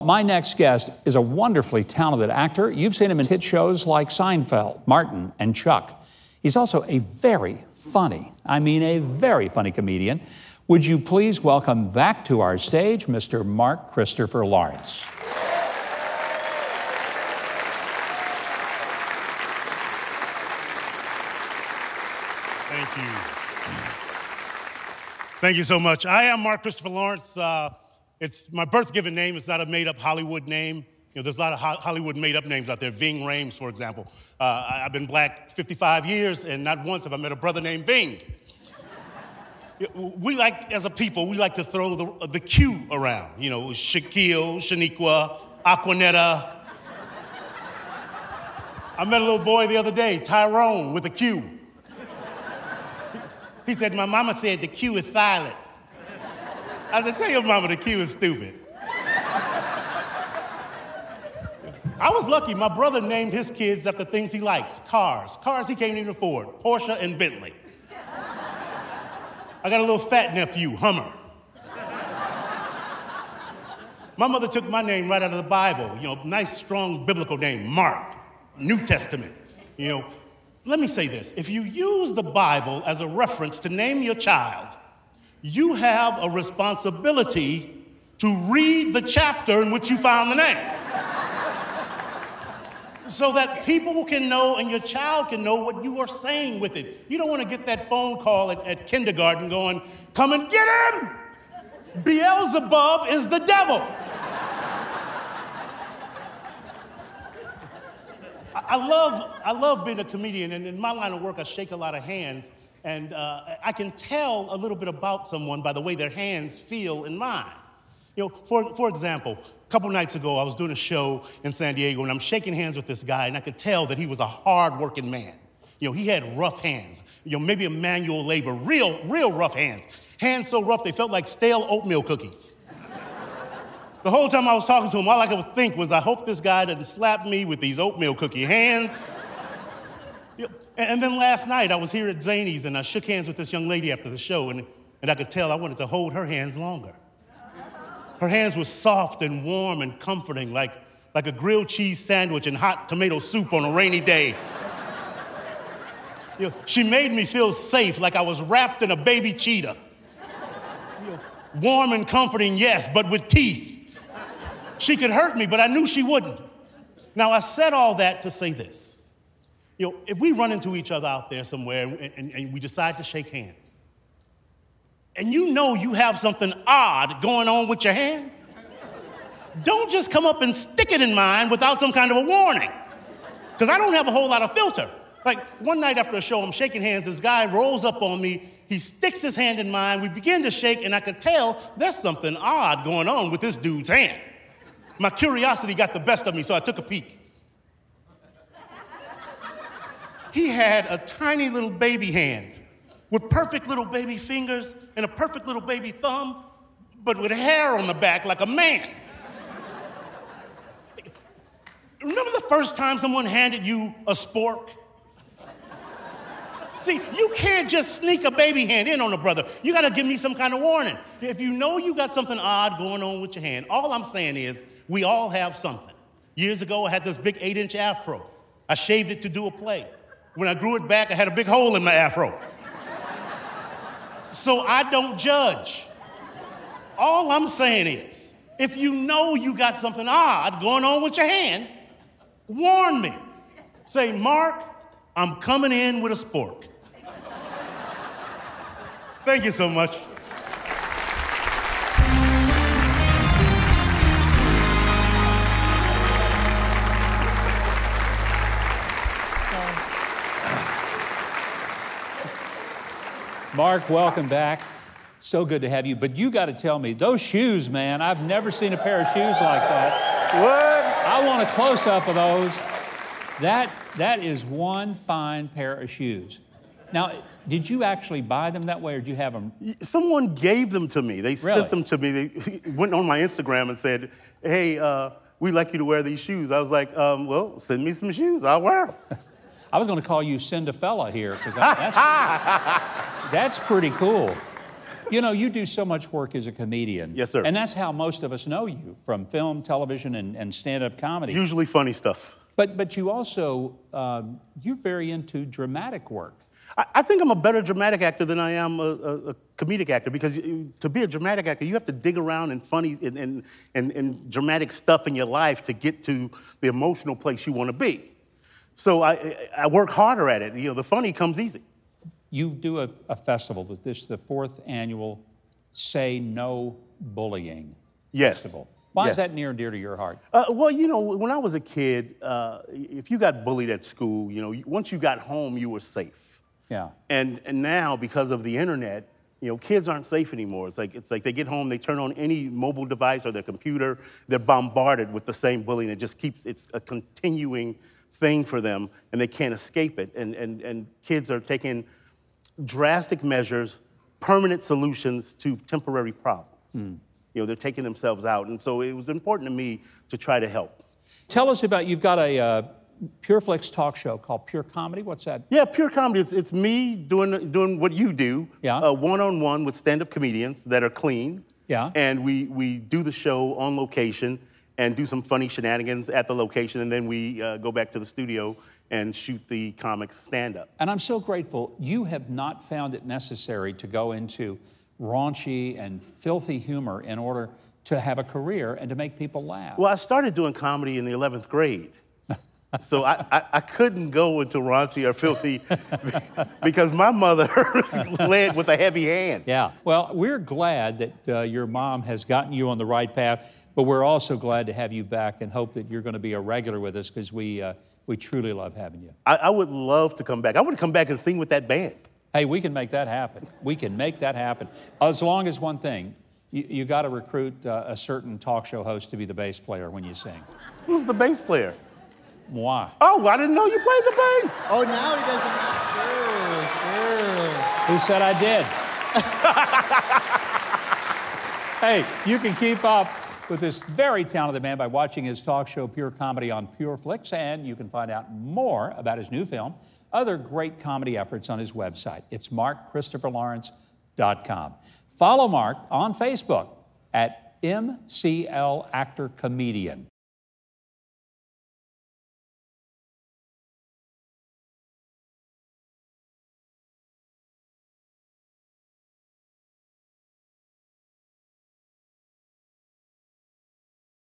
My next guest is a wonderfully talented actor. You've seen him in hit shows like Seinfeld, Martin, and Chuck. He's also a very funny comedian. Would you please welcome back to our stage Mr. Mark Christopher Lawrence. Thank you. Thank you so much. I am Mark Christopher Lawrence. It's my birth-given name. It's not a made-up Hollywood name. You know, there's a lot of Hollywood made-up names out there. Ving Rhames, for example. I've been black 55 years, and not once have I met a brother named Ving. We like, as a people, we like to throw the Q around. You know, Shaquille, Shaniqua, Aquanetta. I met a little boy the other day, Tyrone, with a Q. He said, my mama said the Q is silent. I said, tell your mama the Q is stupid. I was lucky. My brother named his kids after things he likes. Cars he can't even afford. Porsche and Bentley. I got a little fat nephew, Hummer. My mother took my name right out of the Bible. You know, nice, strong biblical name, Mark, New Testament. You know, let me say this. If you use the Bible as a reference to name your child, you have a responsibility to read the chapter in which you found the name. So that people can know and your child can know what you are saying with it. You don't want to get that phone call at kindergarten going, come and get him! Beelzebub is the devil. I love being a comedian, and in my line of work, I shake a lot of hands, and I can tell a little bit about someone by the way their hands feel in mine. You know, for example, a couple nights ago, I was doing a show in San Diego, and I'm shaking hands with this guy, and I could tell that he was a hard-working man. You know, he had rough hands, you know, maybe a manual labor, real rough hands. Hands so rough, they felt like stale oatmeal cookies. The whole time I was talking to him, all I could think was, I hope this guy doesn't slap me with these oatmeal cookie hands. You know, and then last night, I was here at Zany's, and I shook hands with this young lady after the show, and I could tell I wanted to hold her hands longer. Her hands were soft and warm and comforting, like a grilled cheese sandwich and hot tomato soup on a rainy day. You know, she made me feel safe, like I was wrapped in a baby cheetah. You know, warm and comforting, yes, but with teeth. She could hurt me, but I knew she wouldn't. Now, I said all that to say this. You know, if we run into each other out there somewhere and we decide to shake hands, and you know you have something odd going on with your hand, don't just come up and stick it in mine without some kind of a warning, because I don't have a whole lot of filter. Like, one night after a show, I'm shaking hands, this guy rolls up on me, he sticks his hand in mine, we begin to shake, and I could tell there's something odd going on with this dude's hand. My curiosity got the best of me, so I took a peek. He had a tiny little baby hand with perfect little baby fingers and a perfect little baby thumb, but with hair on the back like a man. Remember the first time someone handed you a spork? See, you can't just sneak a baby hand in on a brother. You gotta give me some kind of warning. If you know you got something odd going on with your hand, all I'm saying is, we all have something. Years ago, I had this big 8-inch afro. I shaved it to do a play. When I grew it back, I had a big hole in my afro. So I don't judge. All I'm saying is, if you know you got something odd going on with your hand, warn me. Say, Mark, I'm coming in with a spork. Thank you so much. Mark, welcome back. So good to have you. But you got to tell me, those shoes, man, I've never seen a pair of shoes like that. What? I want a close-up of those. That is one fine pair of shoes. Now, did you actually buy them that way, or did you have them? Someone gave them to me. They sent them to me. They went on my Instagram and said, hey, we'd like you to wear these shoes. I was like, well, send me some shoes. I'll wear them. I was going to call you Cinderfella here, because that's pretty cool. You know, you do so much work as a comedian. Yes, sir. And that's how most of us know you, from film, television, and stand-up comedy. Usually funny stuff. But you also, you're very into dramatic work. I think I'm a better dramatic actor than I am a comedic actor, because to be a dramatic actor, you have to dig around in funny and dramatic stuff in your life to get to the emotional place you want to be. So I work harder at it. You know, the funny comes easy. You do a festival, this is the 4th annual Say No Bullying Festival. Why is that near and dear to your heart? Well, you know, when I was a kid, if you got bullied at school, you know, once you got home, you were safe. Yeah. And now, because of the internet, you know, kids aren't safe anymore. It's like they get home, they turn on any mobile device or their computer, they're bombarded with the same bullying. It just keeps, it's a continuing thing for them, and they can't escape it. And kids are taking drastic measures, permanent solutions to temporary problems. You know, they're taking themselves out. And so it was important to me to try to help. Tell us about, you've got a Pure Flix talk show called Pure Comedy. What's that? Yeah, Pure Comedy. It's me doing what you do. Yeah. One-on-one with stand-up comedians that are clean. Yeah. And we do the show on location and do some funny shenanigans at the location, and then we go back to the studio and shoot the comics stand-up. And I'm so grateful you have not found it necessary to go into raunchy and filthy humor in order to have a career and to make people laugh. Well, I started doing comedy in the 11th grade. So I couldn't go into raunchy or filthy because my mother led with a heavy hand. Yeah. Well, we're glad that your mom has gotten you on the right path, but we're also glad to have you back and hope that you're going to be a regular with us, because we truly love having you. I would love to come back. I want to come back and sing with that band. Hey, we can make that happen. We can make that happen. As long as one thing, you got to recruit a certain talk show host to be the bass player when you sing. Who's the bass player? Moi. Oh, I didn't know you played the bass. Oh, now he doesn't. Sure. Who said I did? Hey, you can keep up with this very talented man by watching his talk show, Pure Comedy, on Pure Flix, and you can find out more about his new film, other great comedy efforts on his website. It's markchristopherlawrence.com. Follow Mark on Facebook at MCL Actor Comedian.